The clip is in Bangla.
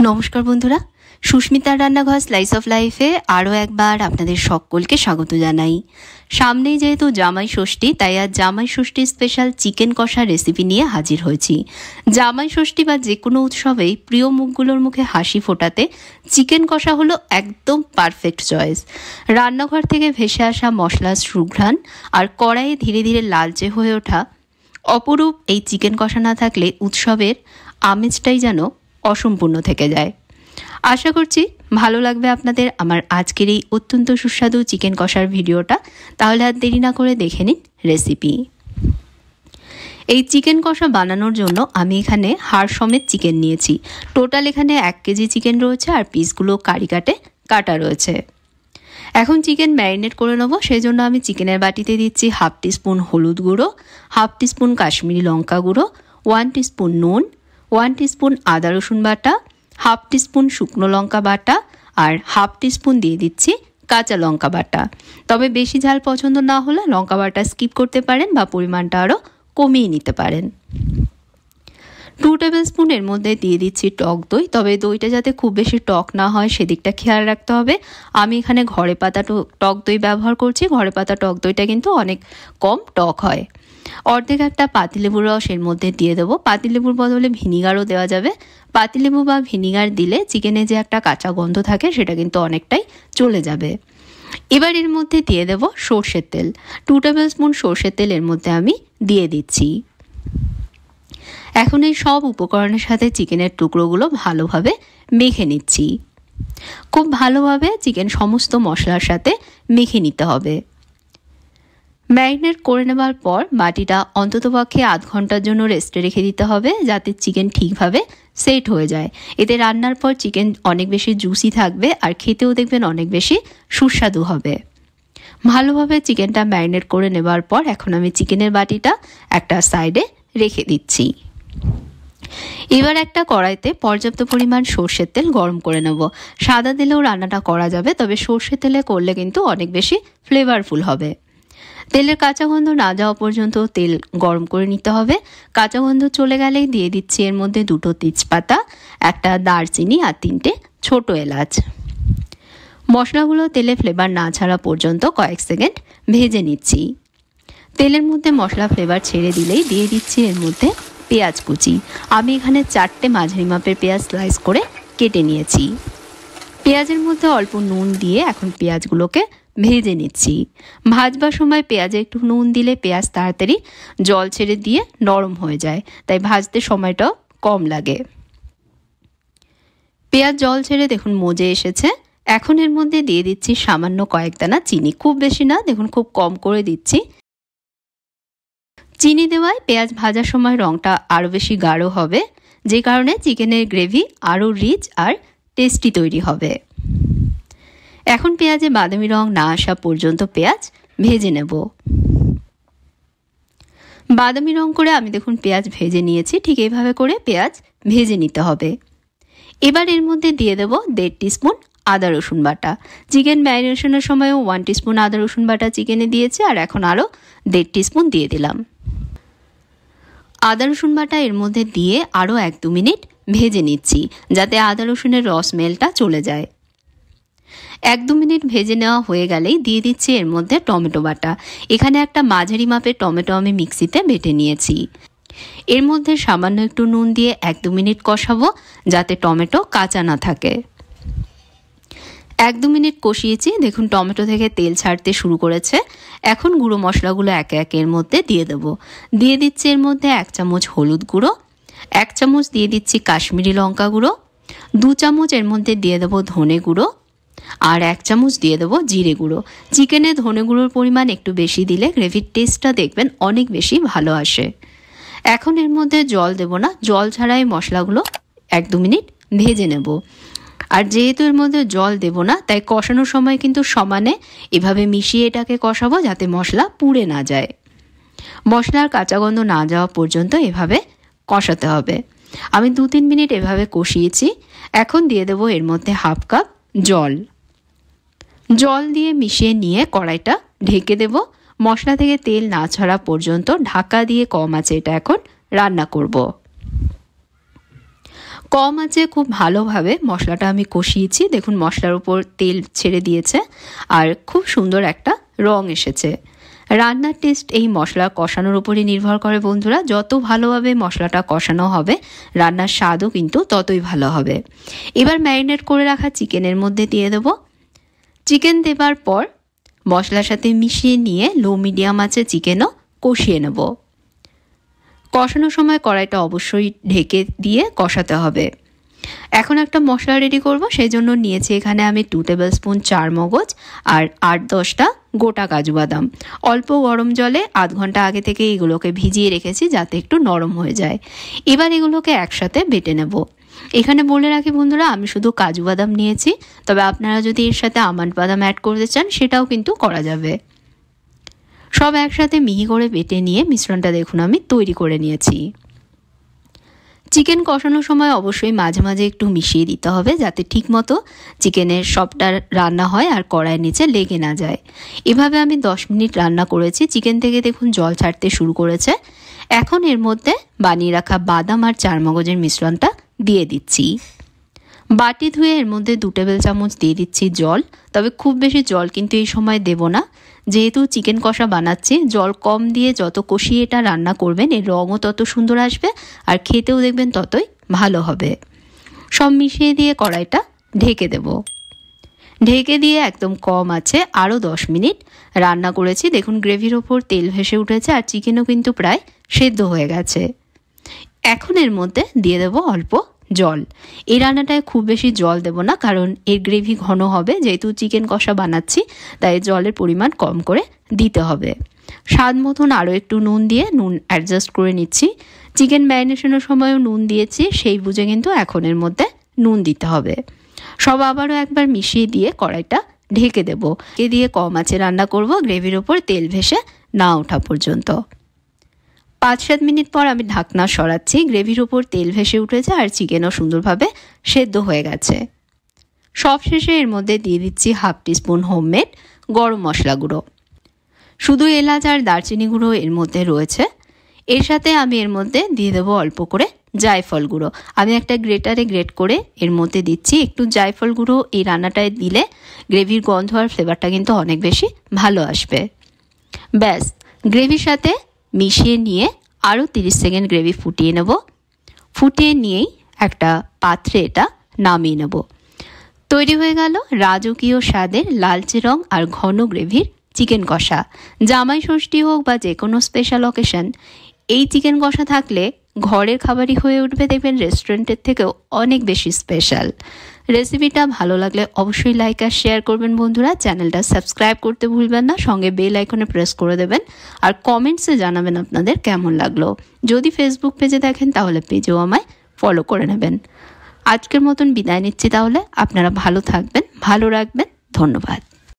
নমস্কার বন্ধুরা, সুস্মিতার রান্নাঘর স্লাইস অফ লাইফে আরও একবার আপনাদের সকলকে স্বাগত জানাই। সামনেই যেহেতু জামাই ষষ্ঠী, তাই আজ জামাই ষষ্ঠী স্পেশাল চিকেন কষা রেসিপি নিয়ে হাজির হয়েছি। জামাই ষষ্ঠী বা যে কোনো উৎসবেই প্রিয় মুখগুলোর মুখে হাসি ফোটাতে চিকেন কষা হলো একদম পারফেক্ট চয়েস। রান্নাঘর থেকে ভেসে আসা মশলার সুঘ্রাণ আর কড়াইয়ে ধীরে ধীরে লালচে হয়ে ওঠা অপরূপ এই চিকেন কষা না থাকলে উৎসবের আমেজটাই যেন অসম্পূর্ণ থেকে যায়। আশা করছি ভালো লাগবে আপনাদের আমার আজকের এই অত্যন্ত সুস্বাদু চিকেন কষার ভিডিওটা। তাহলে আর দেরি না করে দেখে নিন রেসিপি। এই চিকেন কষা বানানোর জন্য আমি এখানে হাড় সমেত চিকেন নিয়েছি। টোটাল এখানে 1 কেজি চিকেন রয়েছে আর পিসগুলো কাটে কাটা রয়েছে। এখন চিকেন ম্যারিনেট করে নেবো, সেই জন্য আমি চিকেনের বাটিতে দিচ্ছি 1/2 টিস্পুন হলুদ গুঁড়ো, 1/2 টিস্পুন কাশ্মীরি লঙ্কা গুঁড়ো, 1 টিস্পুন নুন, 1 টিস্পুন আদা রসুন বাটা, 1/2 টিস্পুন শুকনো লঙ্কা বাটা আর 1/2 টিস্পুন দিয়ে দিচ্ছি কাঁচা লঙ্কা বাটা। তবে বেশি ঝাল পছন্দ না হলে লঙ্কা বাটা স্কিপ করতে পারেন বা পরিমাণটা আরও কমিয়ে নিতে পারেন। 2 টেবিল স্পুন এর মধ্যে দিয়ে দিচ্ছি টক দই। তবে দইটা যাতে খুব বেশি টক না হয় সেদিকটা খেয়াল রাখতে হবে। আমি এখানে ঘরে পাতা টক দই ব্যবহার করছি। ঘরে পাতা টক দইটা কিন্তু অনেক কম টক হয়। অর্ধেক একটা পাতিলেবুর রস এর মধ্যে দিয়ে দেবো। পাতিলেবুর বদলে ভিনিগারও দেওয়া যাবে। পাতিলেবু বা ভিনিগার দিলে চিকেনে যে একটা কাঁচা গন্ধ থাকে সেটা কিন্তু অনেকটাই চলে যাবে। এবার এর মধ্যে দিয়ে দেব সর্ষের তেল। 2 টেবিল স্পুন সর্ষের তেল এর মধ্যে আমি দিয়ে দিচ্ছি। এখন এই সব উপকরণের সাথে চিকেনের টুকরোগুলো ভালোভাবে মেখে নিচ্ছি। খুব ভালোভাবে চিকেন সমস্ত মশলার সাথে মেখে নিতে হবে। ম্যারিনেট করে নেওয়ার পর বাটিটা অন্ততপক্ষে আধ ঘন্টার জন্য রেস্টে রেখে দিতে হবে, যাতে চিকেন ঠিকভাবে সেট হয়ে যায়। এতে রান্নার পর চিকেন অনেক বেশি জুসি থাকবে আর খেতেও দেখবেন অনেক বেশি সুস্বাদু হবে। ভালোভাবে চিকেনটা ম্যারিনেট করে নেওয়ার পর এখন আমি চিকেনের বাটিটা একটা সাইডে রেখে দিচ্ছি। এবার একটা কড়াইতে পর্যাপ্ত পরিমাণ সর্ষের তেল গরম করে নেব। সাদা তেলেও রান্নাটা করা যাবে, তবে সর্ষের তেলে করলে কিন্তু অনেক বেশি ফ্লেভারফুল হবে। তেলের কাঁচা গন্ধ না যাওয়া পর্যন্ত তেল গরম করে নিতে হবে। কাঁচা গন্ধ চলে গেলেই দিয়ে দিচ্ছি এর মধ্যে 2 তেজপাতা, একটা দারচিনি আর 3টে ছোট এলাচ। মশলাগুলো তেলে ফ্লেভার না ছাড়া পর্যন্ত কয়েক সেকেন্ড ভেজে নিচ্ছি। তেলের মধ্যে মশলা ফ্লেভার ছেড়ে দিলেই দিয়ে দিচ্ছি এর মধ্যে পেঁয়াজ কুচি। আমি এখানে 4টে মাঝারি মাপের পেঁয়াজ স্লাইস করে কেটে নিয়েছি। পেঁয়াজের মধ্যে অল্প নুন দিয়ে এখন পেঁয়াজগুলোকে ভেজে নিচ্ছি। ভাজবার সময় পেঁয়াজে একটু নুন দিলে পেঁয়াজ তাড়াতাড়ি জল ছেড়ে দিয়ে নরম হয়ে যায়, তাই ভাজতে সময়টাও কম লাগে। পেঁয়াজ জল ছেড়ে দেখুন মজে এসেছে। এখন এর মধ্যে দিয়ে দিচ্ছি সামান্য কয়েক দানা চিনি, খুব বেশি না, দেখুন খুব কম করে দিচ্ছি। চিনি দেওয়ায় পেঁয়াজ ভাজার সময় রঙটা আরও বেশি গাঢ় হবে, যে কারণে চিকেনের গ্রেভি আরও রিচ আর টেস্টি তৈরি হবে। এখন পেঁয়াজে বাদামি রং না আসা পর্যন্ত পেঁয়াজ ভেজে নেব। বাদামি রং করে আমি দেখুন পেঁয়াজ ভেজে নিয়েছি। ঠিক এইভাবে করে পেঁয়াজ ভেজে নিতে হবে। এবার এর মধ্যে দিয়ে দেব 1.5 টিস্পুন আদা রসুন বাটা। চিকেন ম্যারিনেশনের সময়ও 1 টিস্পুন আদা রসুন বাটা চিকেনে দিয়েছি, আর এখন আরও 1.5 টিস্পুন দিয়ে দিলাম। আদা রসুন বাটা এর মধ্যে দিয়ে আরও 1-2 মিনিট ভেজে নিচ্ছি, যাতে আদা রসুনের রসমেলটা চলে যায়। 1-2 মিনিট ভেজে নেওয়া হয়ে গেলেই দিয়ে দিচ্ছি এর মধ্যে টমেটো বাটা। এখানে একটা মাঝারি মাপের টমেটো আমি মিক্সিতে বেটে নিয়েছি। এর মধ্যে সামান্য একটু নুন দিয়ে 1-2 মিনিট কষাবো, যাতে টমেটো কাঁচা না থাকে। 1-2 মিনিট কষিয়েছি, দেখুন টমেটো থেকে তেল ছাড়তে শুরু করেছে। এখন গুঁড়ো মশলাগুলো একে একে এর মধ্যে দিয়ে দেব। দিয়ে দিচ্ছি এর মধ্যে 1 চামচ হলুদ গুঁড়ো, 1 চামচ দিয়ে দিচ্ছি কাশ্মীরি লঙ্কা গুঁড়ো, 2 চামচ এর মধ্যে দিয়ে দেবো ধনে গুঁড়ো আর 1 চামচ দিয়ে দেবো জিরে গুঁড়ো। চিকেনে ধনে গুঁড়োর পরিমাণ একটু বেশি দিলে গ্রেভির টেস্টটা দেখবেন অনেক বেশি ভালো আসে। এখন এর মধ্যে জল দেব না, জল ছাড়াই মশলাগুলো 1-2 মিনিট ভেজে নেব। আর যেহেতু এর মধ্যে জল দেব না, তাই কষানোর সময় কিন্তু সমানে এভাবে মিশিয়ে এটাকে কষাবো, যাতে মশলা পুড়ে না যায়। মশলার কাঁচা গন্ধ না যাওয়া পর্যন্ত এভাবে কষাতে হবে। আমি 2-3 মিনিট এভাবে কষিয়েছি। এখন দিয়ে দেবো এর মধ্যে 1/2 কাপ জল। জল দিয়ে মিশিয়ে নিয়ে কড়াইটা ঢেকে দেব। মশলা থেকে তেল না ছাড়া পর্যন্ত ঢাকা দিয়ে কম আঁচে এটা এখন রান্না করব। কম আঁচে খুব ভালোভাবে মশলাটা আমি কষিয়েছি। দেখুন মশলার উপর তেল ছেড়ে দিয়েছে আর খুব সুন্দর একটা রং এসেছে। রান্নার টেস্ট এই মশলা কষানোর উপরই নির্ভর করে বন্ধুরা। যত ভালোভাবে মশলাটা কষানো হবে রান্নার স্বাদও কিন্তু ততই ভালো হবে। এবার ম্যারিনেট করে রাখা চিকেনের মধ্যে দিয়ে দেব। চিকেন দেবার পর মশলার সাথে মিশিয়ে নিয়ে লো মিডিয়াম আঁচে চিকেনও কষিয়ে নেব। কষানোর সময় কড়াইটা অবশ্যই ঢেকে দিয়ে কষাতে হবে। এখন একটা মশলা রেডি করব, সেই জন্য নিয়েছি এখানে আমি 2 টেবিল স্পুন চারমগজ আর 8-10টা গোটা কাজু বাদাম। অল্প গরম জলে আধ ঘন্টা আগে থেকে এগুলোকে ভিজিয়ে রেখেছি যাতে একটু নরম হয়ে যায়। এবার এগুলোকে একসাথে বেটে নেব। এখানে বলে রাখি বন্ধুরা, আমি শুধু কাজু বাদাম নিয়েছি, তবে আপনারা যদি এর সাথে আমন্ড বাদাম অ্যাড করতে চান সেটাও কিন্তু করা যাবে। সব একসাথে মিহি করে বেটে নিয়ে মিশ্রণটা দেখুন আমি তৈরি করে নিয়েছি। চিকেন কষানোর সময় অবশ্যই মাঝে মাঝে একটু মিশিয়ে দিতে হবে যাতে ঠিকমতো চিকেনের সবটা রান্না হয় আর কড়াইয়ের নিচে লেগে না যায়। এভাবে আমি 10 মিনিট রান্না করেছি। চিকেন থেকে দেখুন জল ছাড়তে শুরু করেছে। এখন এর মধ্যে বানিয়ে রাখা বাদাম আর চারমগজের মিশ্রণটা দিয়ে দিচ্ছি। বাটি ধুয়ে এর মধ্যে 2 টেবিল চামচ দিয়ে দিচ্ছি জল। তবে খুব বেশি জল কিন্তু এই সময় দেব না, যেহেতু চিকেন কষা বানাচ্ছি। জল কম দিয়ে যত কষিয়ে এটা রান্না করবেন এর রঙও তত সুন্দর আসবে আর খেতেও দেখবেন ততই ভালো হবে। সব মিশিয়ে দিয়ে কড়াইটা ঢেকে দেব। ঢেকে দিয়ে একদম কম আছে আরও 10 মিনিট রান্না করেছি। দেখুন গ্রেভির ওপর তেল ভেসে উঠেছে আর চিকেনও কিন্তু প্রায় সেদ্ধ হয়ে গেছে। এখন এর মধ্যে দিয়ে দেব অল্প জল। এই রান্নাটায় খুব বেশি জল দেব না, কারণ এর গ্রেভি ঘন হবে। যেহেতু চিকেন কষা বানাচ্ছি তাই জলের পরিমাণ কম করে দিতে হবে। স্বাদ মতন আরও একটু নুন দিয়ে নুন অ্যাডজাস্ট করে নিচ্ছি। চিকেন ম্যারিনেশনের সময়ও নুন দিয়েছি, সেই বুঝে কিন্তু এখন এর মধ্যে নুন দিতে হবে। সব আবারও একবার মিশিয়ে দিয়ে কড়াইটা ঢেকে দেব। এ দিয়ে কম আঁচে রান্না করব গ্রেভির ওপর তেল ভেসে না ওঠা পর্যন্ত। 5-7 মিনিট পর আমি ঢাকনা সরাচ্ছি। গ্রেভির ওপর তেল ভেসে উঠেছে আর চিকেনও সুন্দরভাবে সেদ্ধ হয়ে গেছে। সবশেষে এর মধ্যে দিয়ে দিচ্ছি 1/2 টিস্পুন হোমমেড গরম মশলা গুঁড়ো। শুধু এলাচ আর দারচিনি গুঁড়ো এর মধ্যে রয়েছে। এর সাথে আমি এর মধ্যে দিয়ে দেবো অল্প করে জায়ফল গুঁড়ো। আমি একটা গ্রেটারে গ্রেট করে এর মধ্যে দিচ্ছি। একটু জায়ফল গুঁড়ো এই রান্নাটায় দিলে গ্রেভির গন্ধ আর ফ্লেভারটা কিন্তু অনেক বেশি ভালো আসবে। ব্যাস, গ্রেভির সাথে মিশিয়ে নিয়ে আরও 30 সেকেন্ড গ্রেভি ফুটিয়ে নেব। ফুটিয়ে নিয়েই একটা পাত্রে এটা নামিয়ে নেব। তৈরি হয়ে গেল রাজকীয় স্বাদের লালচে রং আর ঘন গ্রেভির চিকেন কষা। জামাই ষষ্ঠী হোক বা যে কোনো স্পেশাল অকেশন, এই চিকেন কষা থাকলে ঘরের খাবারই হয়ে উঠবে, দেখবেন রেস্টুরেন্টের থেকেও অনেক বেশি স্পেশাল। রেসিপিটা ভালো লাগলে অবশ্যই লাইক আর শেয়ার করবেন বন্ধুরা। চ্যানেলটা সাবস্ক্রাইব করতে ভুলবেন না, সঙ্গে বেল আইকনে প্রেস করে দেবেন আর কমেন্টসে জানাবেন আপনাদের কেমন লাগলো। যদি ফেসবুক পেজে দেখেন তাহলে পেজেও আমায় ফলো করে নেবেন। আজকের মতন বিদায় নিচ্ছি তাহলে। আপনারা ভালো থাকবেন, ভালো রাখবেন। ধন্যবাদ।